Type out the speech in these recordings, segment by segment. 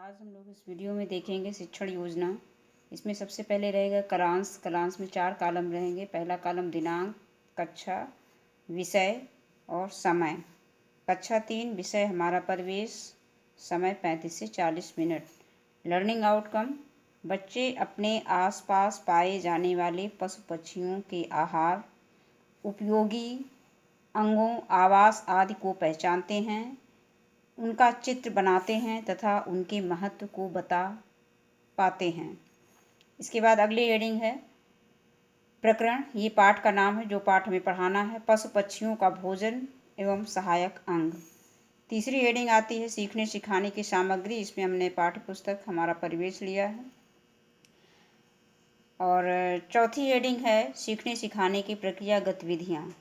आज हम लोग इस वीडियो में देखेंगे शिक्षण योजना। इसमें सबसे पहले रहेगा कालांश। कालांश में 4 कॉलम रहेंगे। पहला कॉलम दिनांक, कक्षा, विषय और समय। कक्षा 3 विषय हमारा परिवेश, समय 35 से 40 मिनट। लर्निंग आउटकम, बच्चे अपने आसपास पाए जाने वाले पशु पक्षियों के आहार, उपयोगी अंगों, आवास आदि को पहचानते हैं, उनका चित्र बनाते हैं तथा उनके महत्व को बता पाते हैं। इसके बाद अगली हेडिंग है प्रकरण। ये पाठ का नाम है, जो पाठ हमें पढ़ाना है, पशु पक्षियों का भोजन एवं सहायक अंग। तीसरी हेडिंग आती है सीखने सिखाने की सामग्री। इसमें हमने पाठ्य पुस्तक हमारा परिवेश लिया है। और चौथी हेडिंग है सीखने सिखाने की प्रक्रिया गतिविधियाँ।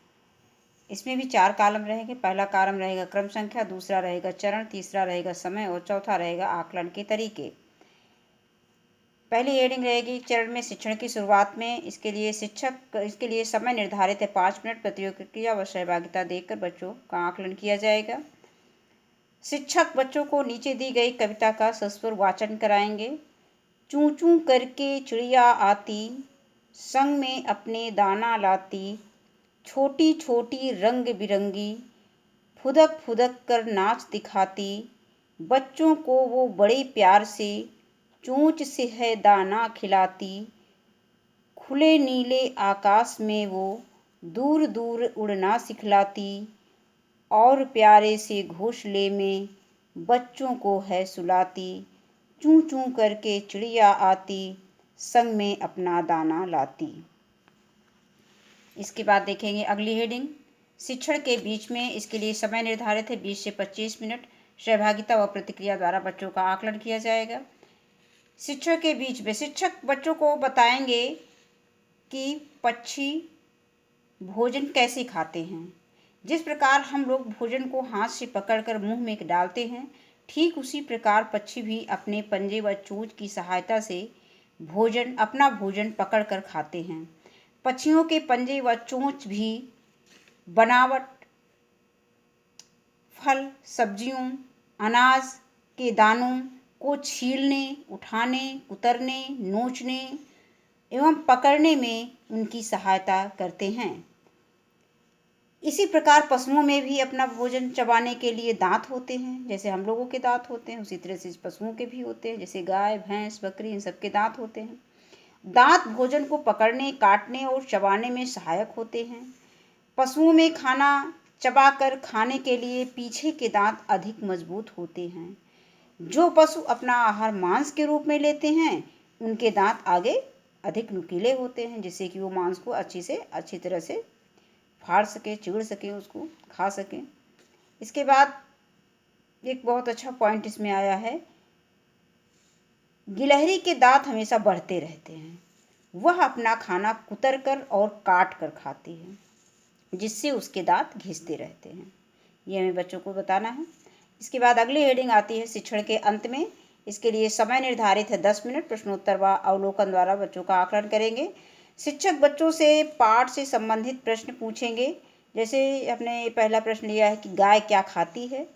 इसमें भी 4 कॉलम रहेंगे। पहला कॉलम रहेगा क्रम संख्या, दूसरा रहेगा चरण, तीसरा रहेगा समय और चौथा रहेगा आकलन के तरीके। पहली हेडिंग रहेगी चरण में शिक्षण की शुरुआत में। इसके लिए समय निर्धारित है 5 मिनट। प्रतिक्रिया व सहभागिता देकर बच्चों का आकलन किया जाएगा। शिक्षक बच्चों को नीचे दी गई कविता का सस्वर वाचन कराएंगे। चूं चूं करके चिड़िया आती, संग में अपने दाना लाती, छोटी छोटी रंग बिरंगी, फुदक फुदक कर नाच दिखाती, बच्चों को वो बड़े प्यार से चोंच से है दाना खिलाती, खुले नीले आकाश में वो दूर दूर उड़ना सिखलाती, और प्यारे से घोंसले में बच्चों को है सुलाती, चूं चूं करके चिड़िया आती, संग में अपना दाना लाती। इसके बाद देखेंगे अगली हेडिंग शिक्षण के बीच में। इसके लिए समय निर्धारित है 20 से 25 मिनट। सहभागिता व प्रतिक्रिया द्वारा बच्चों का आकलन किया जाएगा। शिक्षण के बीच में शिक्षक बच्चों को बताएंगे कि पक्षी भोजन कैसे खाते हैं। जिस प्रकार हम लोग भोजन को हाथ से पकड़कर मुंह में डालते हैं, ठीक उसी प्रकार पक्षी भी अपने पंजे व चोंच की सहायता से अपना भोजन पकड़कर खाते हैं। पक्षियों के पंजे व चोंच भी बनावट फल, सब्जियों, अनाज के दानों को छीलने, उठाने, कुतरने, नोचने एवं पकड़ने में उनकी सहायता करते हैं। इसी प्रकार पशुओं में भी अपना भोजन चबाने के लिए दांत होते हैं। जैसे हम लोगों के दांत होते हैं, उसी तरह से पशुओं के भी होते हैं। जैसे गाय, भैंस, बकरी, इन सब के दांत होते हैं। दांत भोजन को पकड़ने, काटने और चबाने में सहायक होते हैं। पशुओं में खाना चबाकर खाने के लिए पीछे के दांत अधिक मजबूत होते हैं। जो पशु अपना आहार मांस के रूप में लेते हैं, उनके दांत आगे अधिक नुकीले होते हैं, जिससे कि वो मांस को अच्छी तरह से फाड़ सके, चीड़ सके, उसको खा सकें। इसके बाद एक बहुत अच्छा पॉइंट इसमें आया है, गिलहरी के दांत हमेशा बढ़ते रहते हैं। वह अपना खाना कुतर कर और काट कर खाती है, जिससे उसके दांत घिसते रहते हैं। ये हमें बच्चों को बताना है। इसके बाद अगली हेडिंग आती है शिक्षण के अंत में। इसके लिए समय निर्धारित है 10 मिनट। प्रश्नोत्तर व अवलोकन द्वारा बच्चों का आकलन करेंगे। शिक्षक बच्चों से पाठ से संबंधित प्रश्न पूछेंगे। जैसे हमने पहला प्रश्न लिया है कि गाय क्या खाती है,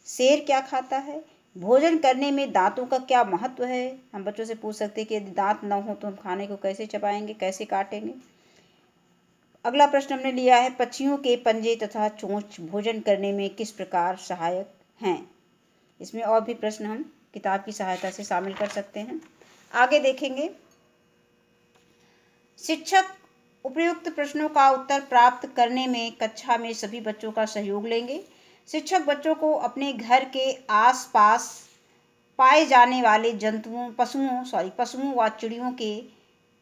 शेर क्या खाता है, भोजन करने में दांतों का क्या महत्व है। हम बच्चों से पूछ सकते हैं कि यदि दांत न हो तो हम खाने को कैसे चबाएंगे, कैसे काटेंगे। अगला प्रश्न हमने लिया है पक्षियों के पंजे तथा चोंच भोजन करने में किस प्रकार सहायक हैं। इसमें और भी प्रश्न हम किताब की सहायता से शामिल कर सकते हैं। आगे देखेंगे शिक्षक उपयुक्त प्रश्नों का उत्तर प्राप्त करने में कक्षा में सभी बच्चों का सहयोग लेंगे। शिक्षक बच्चों को अपने घर के आसपास पाए जाने वाले पशुओं व चिड़ियों के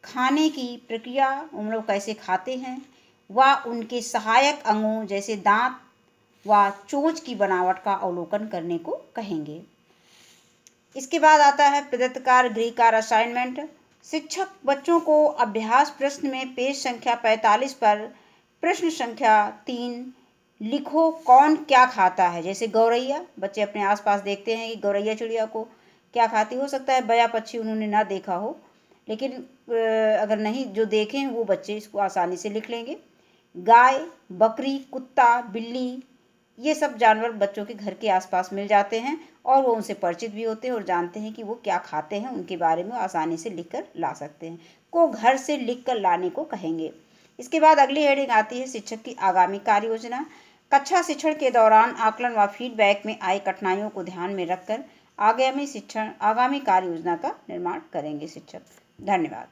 खाने की प्रक्रिया, उन लोग कैसे खाते हैं, व उनके सहायक अंगों जैसे दांत व चोंच की बनावट का अवलोकन करने को कहेंगे। इसके बाद आता है प्रदत्त कार्य, गृह कार्य, असाइनमेंट। शिक्षक बच्चों को अभ्यास प्रश्न में पेज संख्या 45 पर प्रश्न संख्या 3 लिखो कौन क्या खाता है। जैसे गौरैया, बच्चे अपने आसपास देखते हैं कि गौरैया चिड़िया को क्या खाती। हो सकता है बया पक्षी उन्होंने ना देखा हो, लेकिन अगर नहीं जो देखें वो बच्चे इसको आसानी से लिख लेंगे। गाय, बकरी, कुत्ता, बिल्ली ये सब जानवर बच्चों के घर के आसपास मिल जाते हैं और वो उनसे परिचित भी होते हैं और जानते हैं कि वो क्या खाते हैं, उनके बारे में आसानी से लिख कर ला सकते हैं। को घर से लिख कर लाने को कहेंगे। इसके बाद अगली हेडिंग आती है शिक्षक की आगामी कार्य योजना। कक्षा शिक्षण के दौरान आकलन व फीडबैक में आई कठिनाइयों को ध्यान में रखकर आगामी कार्य योजना का निर्माण करेंगे शिक्षक। धन्यवाद।